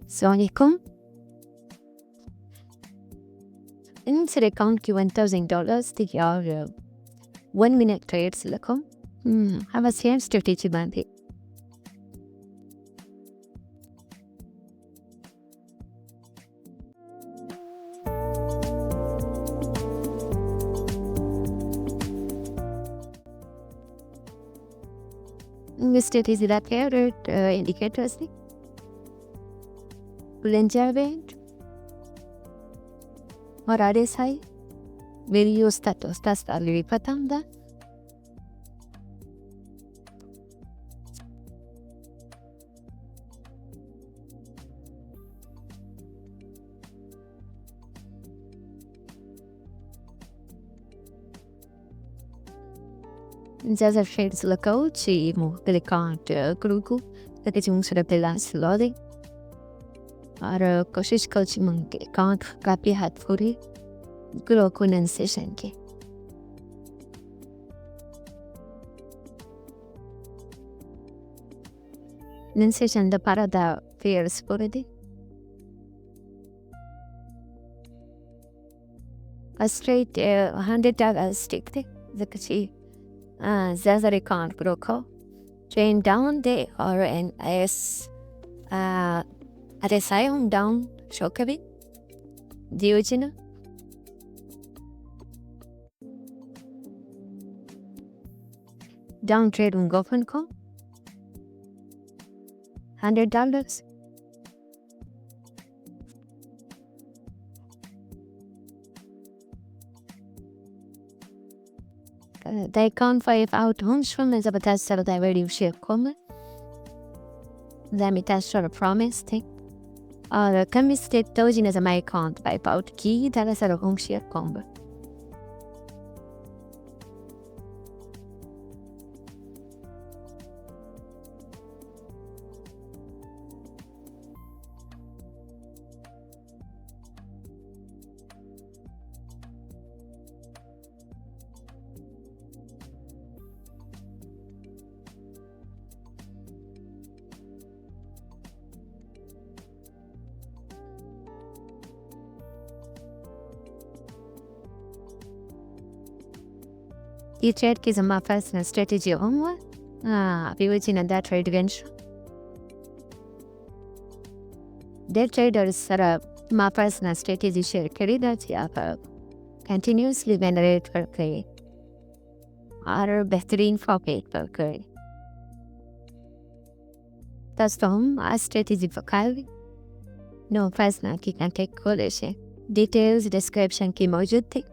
Assalamualaikum. انسر account $1,000 تجار 1 minute trades لكم. هذا سيم strategy باندي. strategy that here indicators ni. Bulanca range. और RSI value status already पता है ज़्यादा shades लगाओ ची मुख्तलिफ कांट करूँगा ताकि तुम सर पे लास्ट लॉरी और कोशिश करो ची मुंके कांट कापी हाथ फुरी करो कंडेंसेशन के कंडेंसेशन द पारादा फेयर्स फुरी दी a straight 100 stick दी ज़कची ज़्यादा रिकॉर्ड करो chain down day or an RSI home down shokabi Diogena down trade on Goffin Co $100 they can't five out homes from as a batasar that very share come them it has sort of promise thing or can we state those in as a my account by out key that is a home share combo ಈ trade is my first strategy onward. We will see that trade venture. That traders are my personal strategy share carry that continuously generate for play. Are bettering for paper curry. That's the home strategy for Calvi. No personal key can take college. Details description key mojud.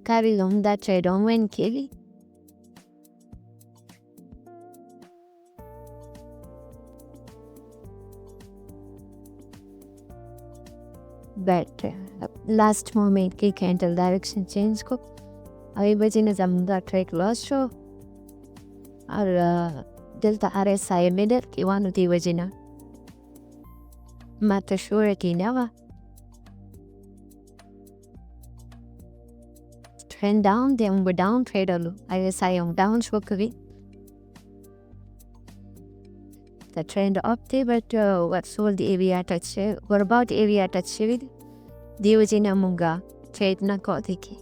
Carry on that trade on when Kelly. But last moment ki candle direction change ko. Avi bajine zamda trade loss show. Or delta RSI middle ki wanu di bajina. Mata sure ki nawa. Trend down, then we're down, trade on RSI on down, shokavi. The trend up there, but what's all the area touch? What about area touch? Diogena munga, trade na kotiki.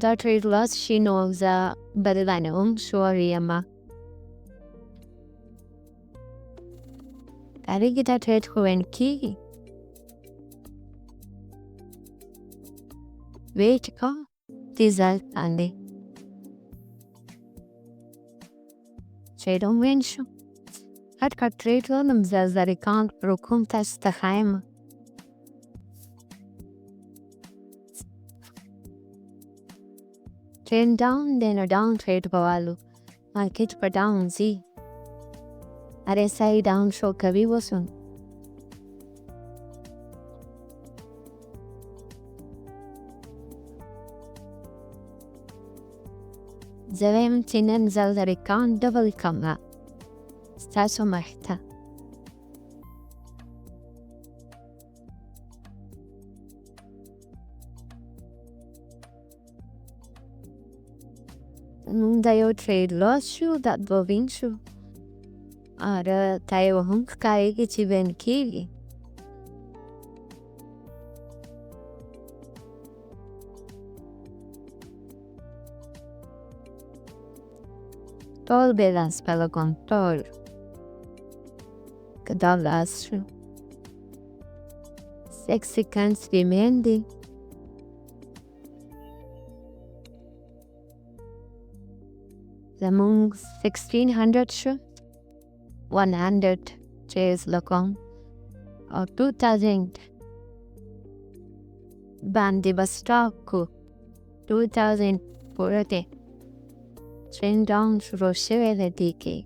The trade loss she knows better than sorry Emma. I think that trade when key. Wait call result and trade on win show. حتى trade lo mzazarikan rukum tastahaim. Trend down then a down trade bawalu. Market पर down जी. RSI down show कभी वो सुन. زوام تنين زلزريكان دبل كما. ستاسو محتا. Dayo trade loss shoe that bovin shoe. Ara tayo hunk kai gichi ben kiri. Tol balance pela control. Cada lastro. 6 seconds remaining. Among 1600 shoe. 100 chairs lakon. Or 2000. Bandi bastaku. 2040. Trend down roshevele dike.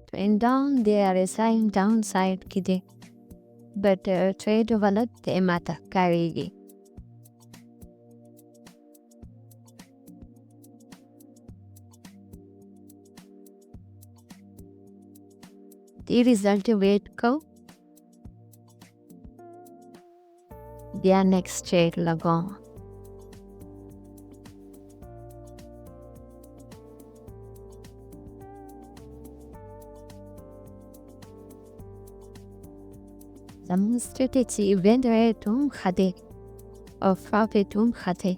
Trend down there is a downside kide. But trade valat te mata karigi. The result wait ko. Their next trade lagon. Some strategy vendor tum khade or profit tum khade.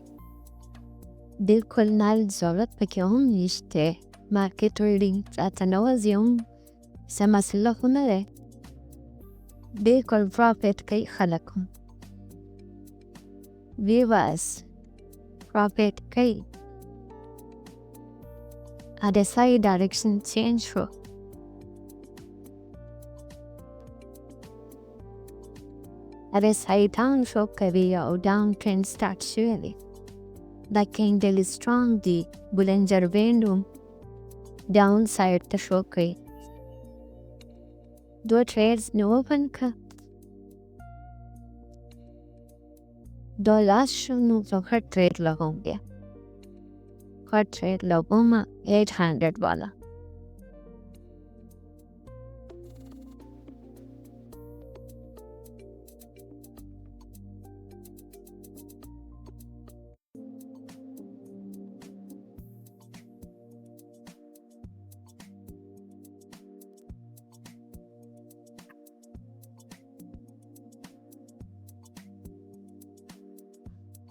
बिल्कुल नाल ज़रूरत पे क्यों इश्ते market trading تتنوزيهم سمسلة هنالي بالكل profit كي خلقهم viewers profit كي ada side direction change for ada side down show كبي أو down trend start surely the candle is strong the Bollinger Band downside the show كي दो trades no open का दो last show no तो हर trade लगोंगे हर trade लगोंगा 800 वाला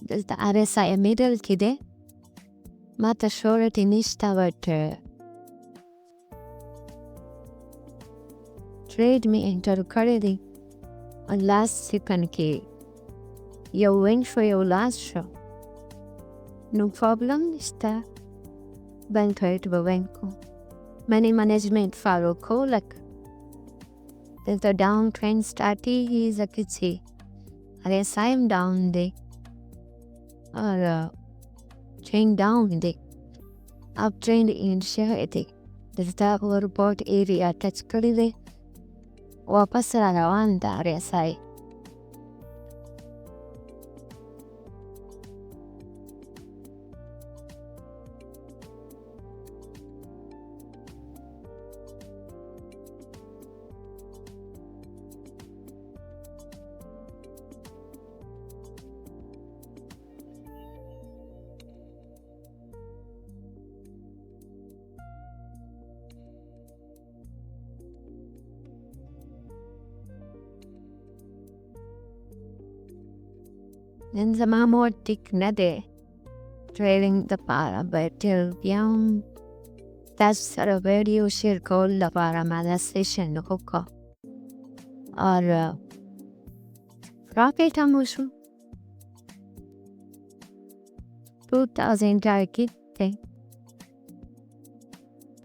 دلتا RSI middle كده ما تشورت نشتغلت trade me enter currently on last second key you win for your last show no problem نشتا بنكرت بوينكو money management follow كولك دلتا down trend starting is a kitty RSI am down day or chain down the uptrend in share the delta report area touch करी वापस रवान दा RSI in the mamor tik nade trailing the para betel young that's a radio share call the para manifestation hoko or rocket amushu 2000 target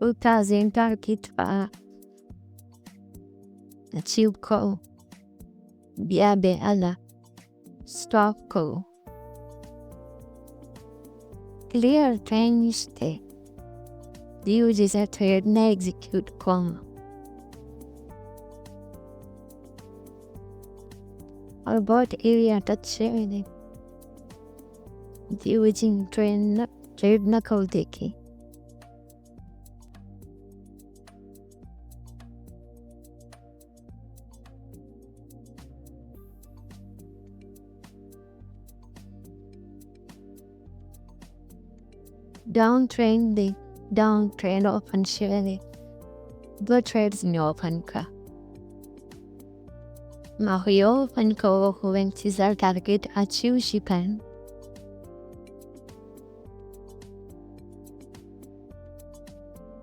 2000 target achieve ko biabe ala stop ko clear things te use a trade na execute ko about area touch ne using trade na ko deki downtrend open share the trades in open ka Mario open ko when Caesar target achieve shipan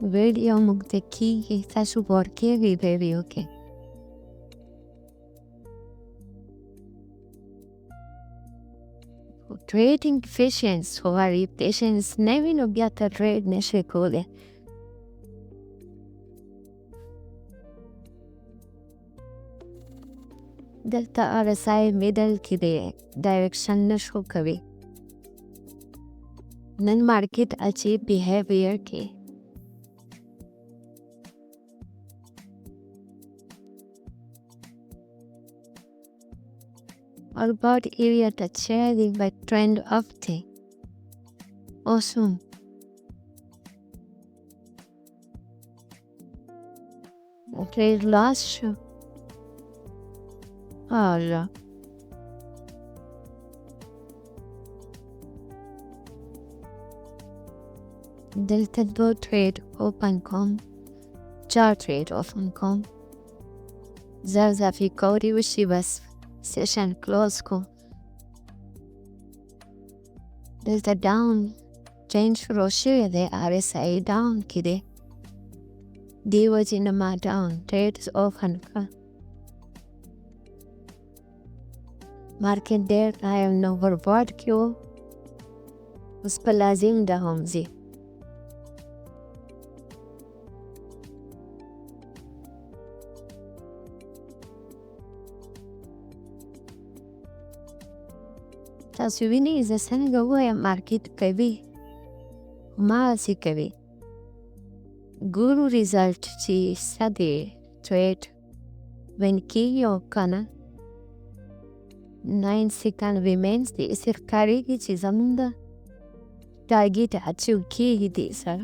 video mugdeki sa support ke video ke trading efficiency or patience never no biata trade neshekole delta RSI middle kide direction na show kabe nan market achieve behavior ke or about area touch sharing by trend of the awesome trade loss show Allah delta do trade open com chart trade open com zaza fi kodi wishi bas session close ko delta down change roshia the RSI down kide Diwajinama down trades open ka market there I have no forward क्यों उस पर लाजिम down ji taswini إذا سنة جوا market كبي ما سي كبي guru result ci sade trade when kiyo kana 9 second remains the sirkari ki chizamda target achieve ki di sir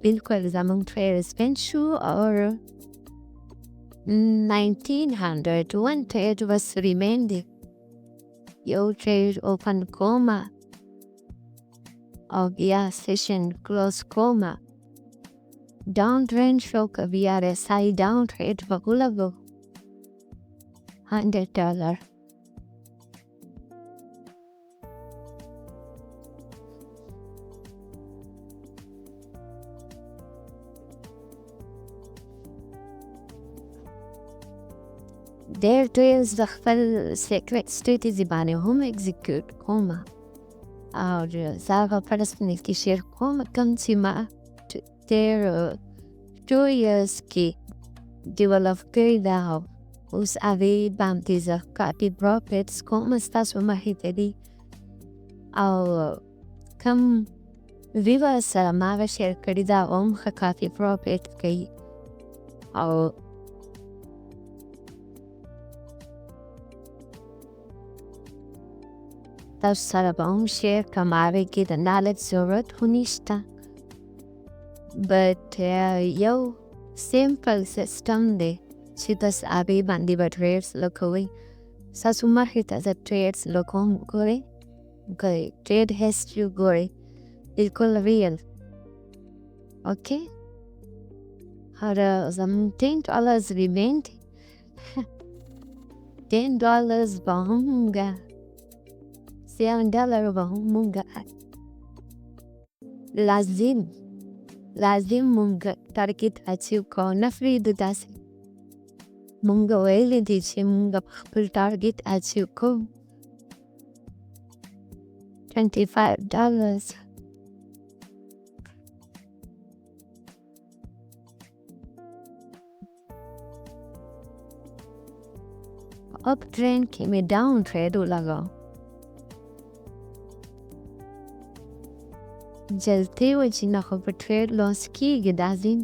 bilkul zamang trade spenchu or 1900 one trade was remained yo trade open coma of session close coma downtrend shock of RSI downtrend bagulago $100 Their trails the fell secret strategy bane hum execute coma और ज़्यादा personal की share को कम सीमा their 2 years की develop करेगा उस आगे बांधीज़ काफी profits को मस्तास वमाहितेरी और कम viewers मावा शेयर करेगा काफी profit कई और तब सारा शेयर कमावे की knowledge ज़रूरत होनिश्ता but yo simple system de citas abe bandi ba trades locally sa sumahita the trades local gore okay trade history gore equal real okay hara zam $10 remained $10 bahunga $7 bahunga lazim munga target achieve ko nafri dudasi munga wele diche munga full target achieve ko $25 اپ ټرینډ کې مې ډاون ټریډ ولګاو. جلتې وه چې نه خو په ټریډ لاس کېږي دا ځین.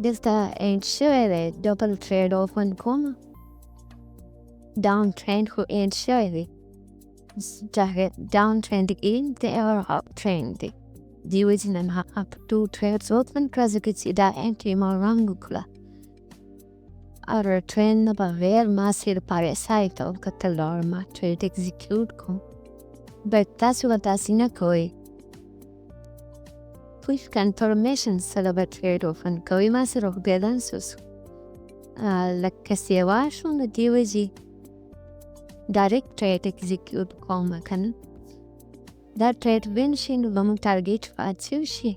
دلته اینډ شوی دی، ډبل ټریډ اوپن کوم. ډاون ټرینډ خو اینډ شوی دی. ډاون ټرینډ اینډ دی او اپ ټرینډ دی. دې وجې نه مې اپ ټو ټریډز اوپن کړه ځکه چې دا اینډ یې ما رنګ وکړه. او ټرینډ نه بغیر ما صرف RSI ته وکتل او ما ټریډ اکزیکیوټ کوم. بټ تاسو به داسې نه کوئ. کویک کنفرمیشن سره به ټریډ اوپن کوئ. ما سره خو بیلانس وسو لکه سیوا شو، نو دې وجې ډایرکټ ټریډ اکزیکیوټ کوم که نه. دا ټریډ وین شي نو به مونږ ټارګیټ اچیو شي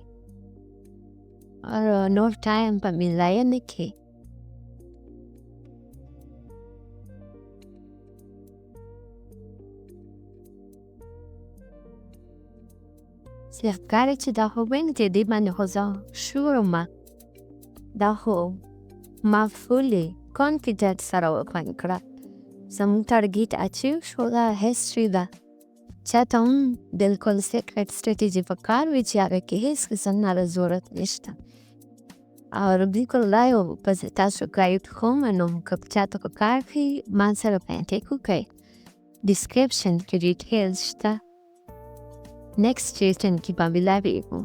او نور ټایم به مې ضایع نه کړي. چې ښکاري چې دا خو وین دی، دې باندې خو زه شور ومه. دا خو ما فولي کانفیډنټ سره اوپن کړه. زموږ ټارګیټ اچیو شو. دا هسټري ده. چاته هم بلکل سیکرټ سټریټجي په کار وي چې هغه کې هېڅ قسم نه ضرورت نشته. او بلکل لایو په تاسو ګایډ کوم، نو که چاته په کار کې ما سره کانټیکټ وکړئ. ډسکرپشن کې ډیټیلز شته. نیکسټ سیشن کې به ملاویږو.